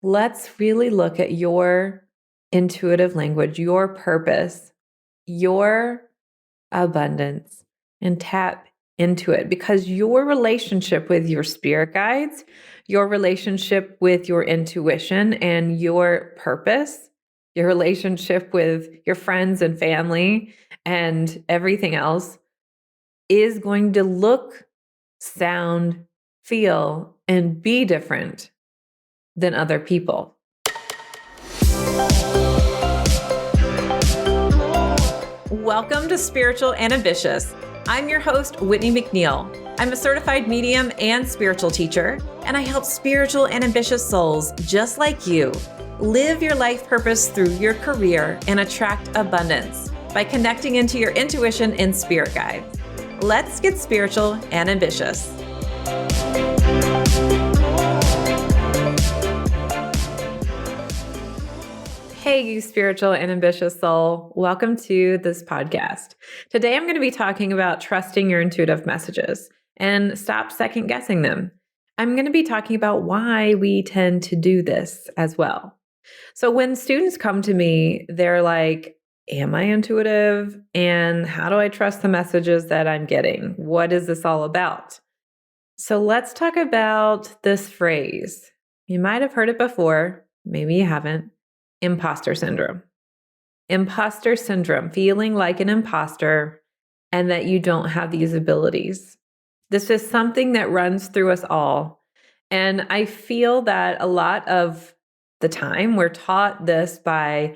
let's really look at your intuitive language, your purpose, your abundance, and tap into it because your relationship with your spirit guides, your relationship with your intuition and your purpose, your relationship with your friends and family and everything else is going to look, sound, feel, and be different than other people. Welcome to Spiritual and Ambitious. I'm your host, Whitney McNeill. I'm a certified medium and spiritual teacher, and I help spiritual and ambitious souls just like you live your life purpose through your career and attract abundance by connecting into your intuition and spirit guides. Let's get spiritual and ambitious. Hey, you spiritual and ambitious soul. Welcome to this podcast. Today, I'm going to be talking about trusting your intuitive messages and stop second guessing them. I'm going to be talking about why we tend to do this as well. So when students come to me, they're like, am I intuitive? And how do I trust the messages that I'm getting? What is this all about? So let's talk about this phrase. You might have heard it before. Maybe you haven't. Imposter syndrome. Imposter syndrome, feeling like an imposter and that you don't have these abilities. This is something that runs through us all. And I feel that a lot of the time we're taught this by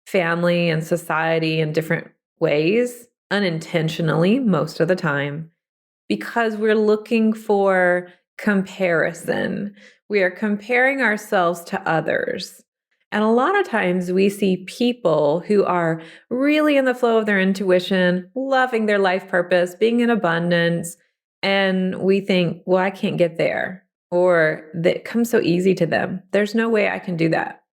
family and society in different ways, unintentionally, most of the time, because we're looking for comparison. We are comparing ourselves to others. And a lot of times we see people who are really in the flow of their intuition, loving their life purpose, being in abundance, and we think, well, I can't get there, or that comes so easy to them. There's no way I can do that.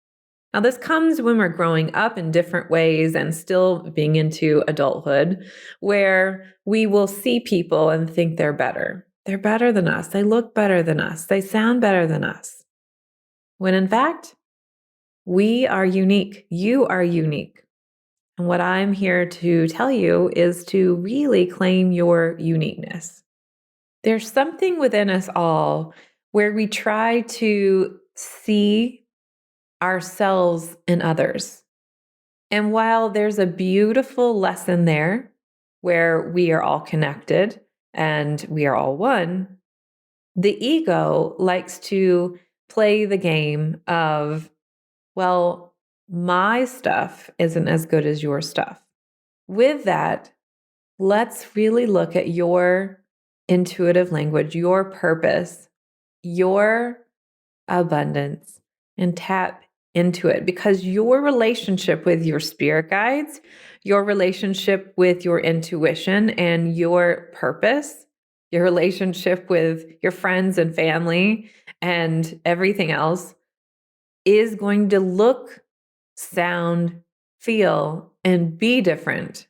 Now, this comes when we're growing up in different ways and still being into adulthood, where we will see people and think they're better. They're better than us. They look better than us. They sound better than us. When in fact, we are unique. You are unique. And what I'm here to tell you is to really claim your uniqueness. There's something within us all where we try to see ourselves in others. And while there's a beautiful lesson there where we are all connected and we are all one, the ego likes to play the game of, well, my stuff isn't as good as your stuff. With that, let's really look at your intuitive language, your purpose, your abundance, and tap into it because your relationship with your spirit guides, your relationship with your intuition and your purpose, your relationship with your friends and family and everything else is going to look, sound, feel, and be different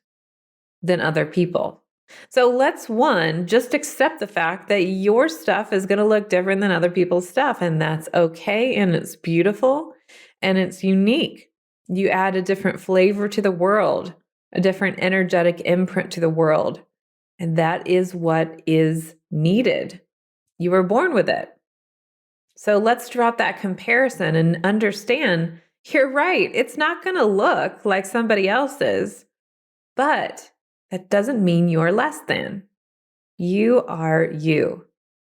than other people. So let's just accept the fact that your stuff is going to look different than other people's stuff. And that's okay. And it's beautiful and it's unique. You add a different flavor to the world, a different energetic imprint to the world. And that is what is needed. You were born with it. So let's drop that comparison and understand you're right. It's not going to look like somebody else's, but that doesn't mean you're less than. You are you.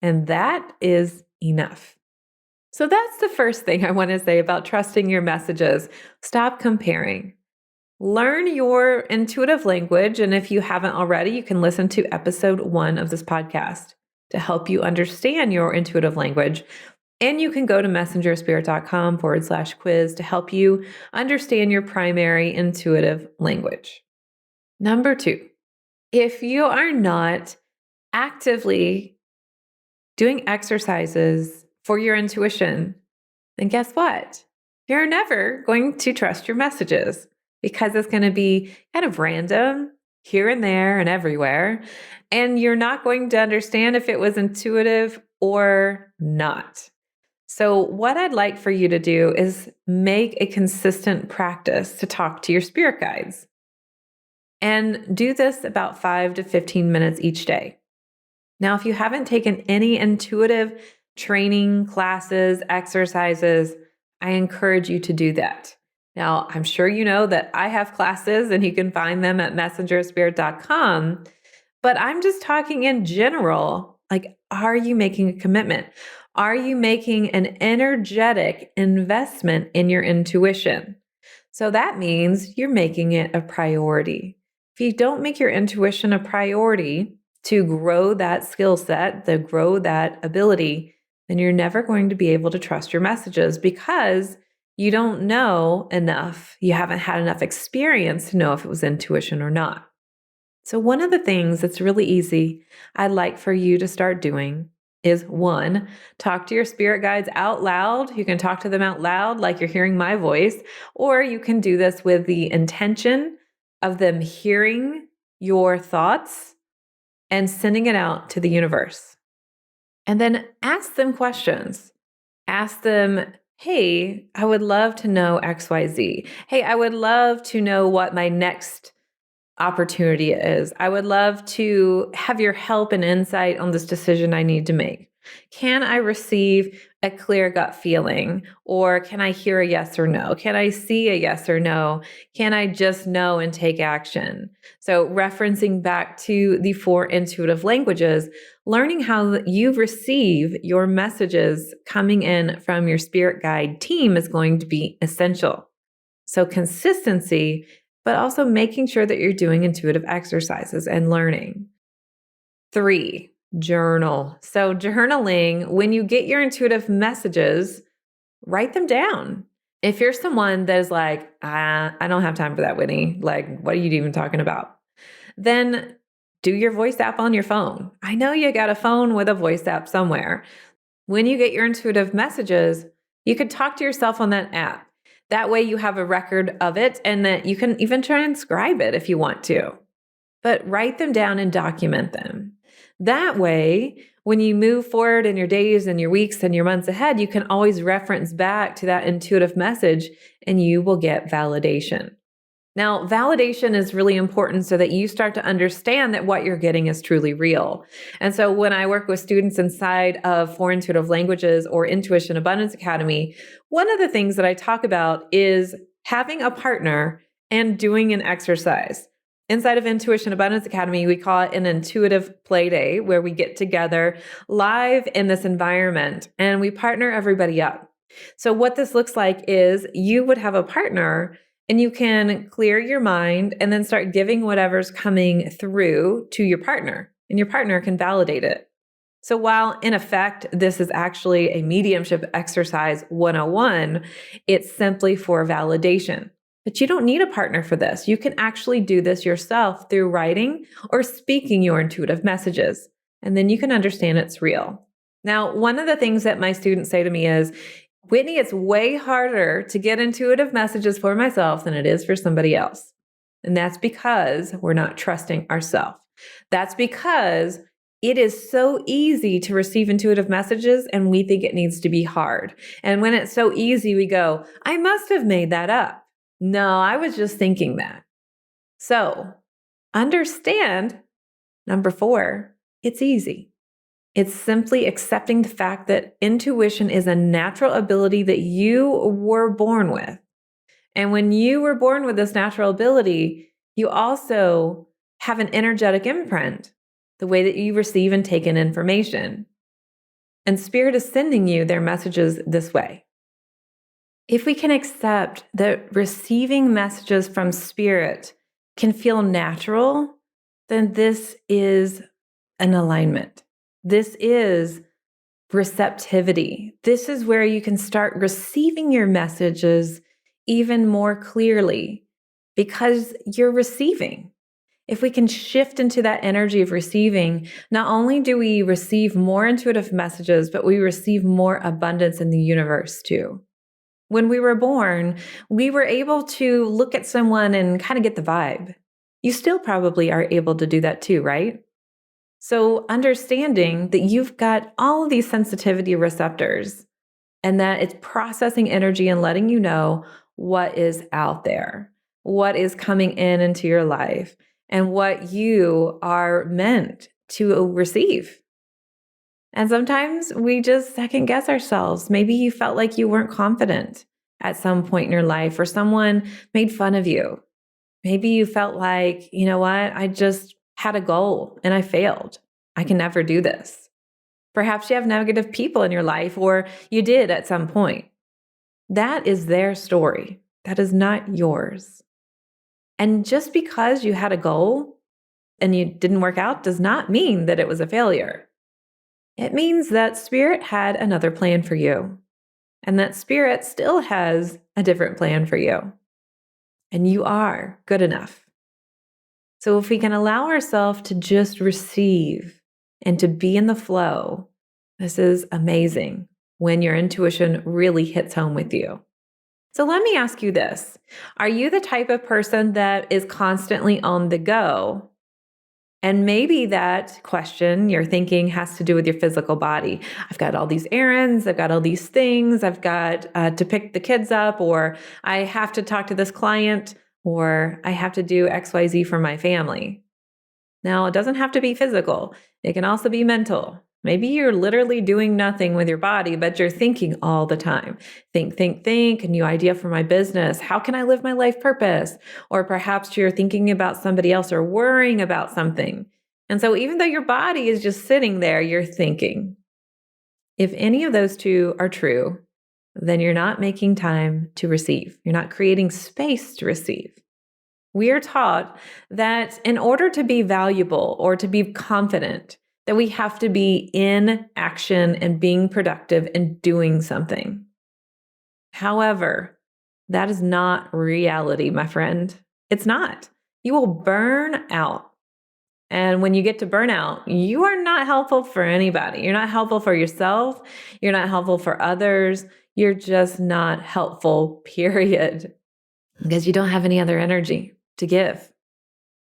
And that is enough. So that's the first thing I want to say about trusting your messages. Stop comparing. Learn your intuitive language. And if you haven't already, you can listen to episode 1 of this podcast to help you understand your intuitive language. And you can go to messengerspirit.com/quiz to help you understand your primary intuitive language. Number 2, if you are not actively doing exercises for your intuition, then guess what? You're never going to trust your messages because it's going to be kind of random here and there and everywhere. And you're not going to understand if it was intuitive or not. So, what I'd like for you to do is make a consistent practice to talk to your spirit guides and do this about 5 to 15 minutes each day. Now, if you haven't taken any intuitive training classes, exercises, I encourage you to do that. Now, I'm sure you know that I have classes and you can find them at messengerspirit.com, but I'm just talking in general. Like, are you making a commitment? Are you making an energetic investment in your intuition? So that means you're making it a priority. If you don't make your intuition a priority to grow that skill set, to grow that ability, then you're never going to be able to trust your messages because you don't know enough. You haven't had enough experience to know if it was intuition or not. So, one of the things that's really easy I'd like for you to start doing is one, talk to your spirit guides out loud. You can talk to them out loud like you're hearing my voice, or you can do this with the intention of them hearing your thoughts and sending it out to the universe. And then ask them questions. Ask them, hey, I would love to know XYZ. Hey, I would love to know what my next opportunity is. I would love to have your help and insight on this decision I need to make. Can I receive a clear gut feeling? Or can I hear a yes or no? Can I see a yes or no? Can I just know and take action? So, referencing back to the 4 intuitive languages, learning how you receive your messages coming in from your spirit guide team is going to be essential. So, consistency, but also making sure that you're doing intuitive exercises and learning. 3, journal. So, journaling, when you get your intuitive messages, write them down. If you're someone that is like, I don't have time for that, Whitney, like, what are you even talking about? Then do your voice app on your phone. I know you got a phone with a voice app somewhere. When you get your intuitive messages, you could talk to yourself on that app. That way you have a record of it and that you can even transcribe it if you want to. But write them down and document them. That way, when you move forward in your days and your weeks and your months ahead, you can always reference back to that intuitive message and you will get validation. Now, validation is really important so that you start to understand that what you're getting is truly real. And so when I work with students inside of 4 intuitive languages or Intuition Abundance Academy, one of the things that I talk about is having a partner and doing an exercise. Inside of Intuition Abundance Academy, we call it an intuitive play day where we get together live in this environment and we partner everybody up. So what this looks like is you would have a partner and you can clear your mind and then start giving whatever's coming through to your partner, and your partner can validate it. So while in effect, this is actually a mediumship exercise 101, it's simply for validation. But you don't need a partner for this. You can actually do this yourself through writing or speaking your intuitive messages, and then you can understand it's real. Now, one of the things that my students say to me is, Whitney, it's way harder to get intuitive messages for myself than it is for somebody else. And that's because we're not trusting ourselves. That's because it is so easy to receive intuitive messages and we think it needs to be hard. And when it's so easy, we go, I must have made that up. No, I was just thinking that. So understand, number 4, it's easy. It's simply accepting the fact that intuition is a natural ability that you were born with. And when you were born with this natural ability, you also have an energetic imprint, the way that you receive and take in information. And Spirit is sending you their messages this way. If we can accept that receiving messages from Spirit can feel natural, then this is an alignment. This is receptivity. This is where you can start receiving your messages even more clearly because you're receiving. If we can shift into that energy of receiving, not only do we receive more intuitive messages, but we receive more abundance in the universe too. When we were born, we were able to look at someone and kind of get the vibe. You still probably are able to do that too, right? So understanding that you've got all of these sensitivity receptors and that it's processing energy and letting you know what is out there, what is coming into your life, and what you are meant to receive. And sometimes we just second guess ourselves. Maybe you felt like you weren't confident at some point in your life, or someone made fun of you. Maybe you felt like, you know what, I just had a goal and I failed. I can never do this. Perhaps you have negative people in your life, or you did at some point. That is their story. That is not yours. And just because you had a goal and you didn't work out does not mean that it was a failure. It means that Spirit had another plan for you, and that Spirit still has a different plan for you. And you are good enough. So if we can allow ourselves to just receive and to be in the flow, this is amazing when your intuition really hits home with you. So let me ask you this. Are you the type of person that is constantly on the go? And maybe that question you're thinking has to do with your physical body. I've got all these errands, I've got all these things, I've got to pick the kids up, or I have to talk to this client, or I have to do XYZ for my family. Now, it doesn't have to be physical. It can also be mental. Maybe you're literally doing nothing with your body, but you're thinking all the time. Think, a new idea for my business. How can I live my life purpose? Or perhaps you're thinking about somebody else or worrying about something. And so even though your body is just sitting there, you're thinking. If any of those two are true, then you're not making time to receive. You're not creating space to receive. We are taught that in order to be valuable or to be confident, that we have to be in action and being productive and doing something. However, that is not reality, my friend. It's not. You will burn out. And when you get to burnout, you are not helpful for anybody. You're not helpful for yourself. You're not helpful for others. You're just not helpful, period. Because you don't have any other energy to give.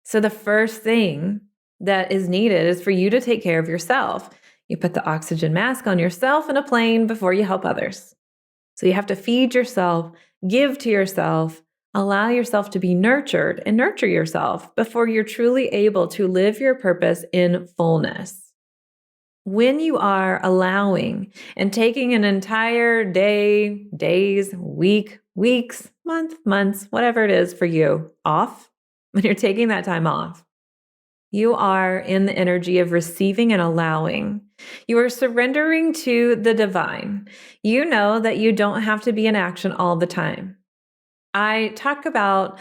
So the first thing that is needed is for you to take care of yourself. You put the oxygen mask on yourself in a plane before you help others. So you have to feed yourself, give to yourself, allow yourself to be nurtured, and nurture yourself before you're truly able to live your purpose in fullness. When you are allowing and taking an entire day, days, week, weeks, months, whatever it is for you, off, when you're taking that time off, you are in the energy of receiving and allowing. You are surrendering to the divine. You know that you don't have to be in action all the time. I talk about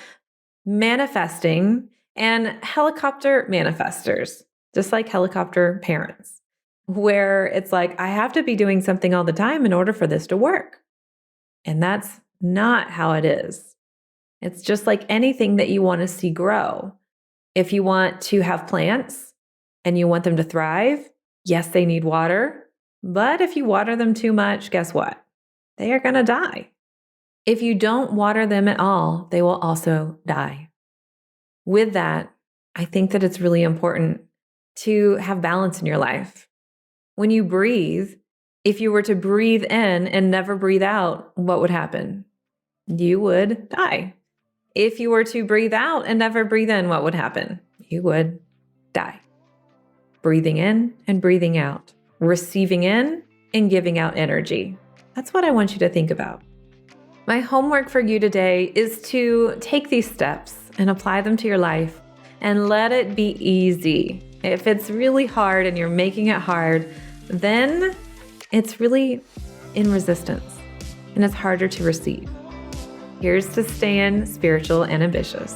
manifesting and helicopter manifestors, just like helicopter parents, where it's like, I have to be doing something all the time in order for this to work. And that's not how it is. It's just like anything that you want to see grow. If you want to have plants and you want them to thrive, yes, they need water. But if you water them too much, guess what? They are going to die. If you don't water them at all, they will also die. With that, I think that it's really important to have balance in your life. When you breathe, if you were to breathe in and never breathe out, what would happen? You would die. If you were to breathe out and never breathe in, what would happen? You would die. Breathing in and breathing out. Receiving in and giving out energy. That's what I want you to think about. My homework for you today is to take these steps and apply them to your life and let it be easy. If it's really hard and you're making it hard, then it's really in resistance and it's harder to receive. Here's to staying spiritual and ambitious.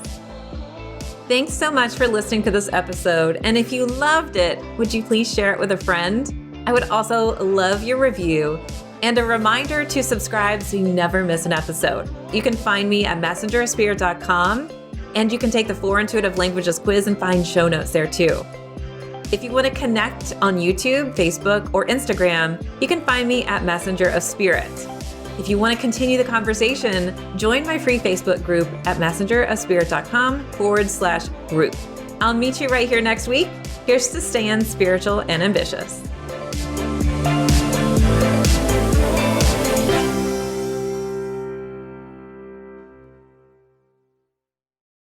Thanks so much for listening to this episode. And if you loved it, would you please share it with a friend? I would also love your review and a reminder to subscribe so you never miss an episode. You can find me at messengerofspirit.com, and you can take the 4 Intuitive Languages quiz and find show notes there too. If you want to connect on YouTube, Facebook, or Instagram, you can find me at Messenger of Spirit. If you want to continue the conversation, join my free Facebook group at messengerofspirit.com/group. I'll meet you right here next week. Here's to staying spiritual and ambitious.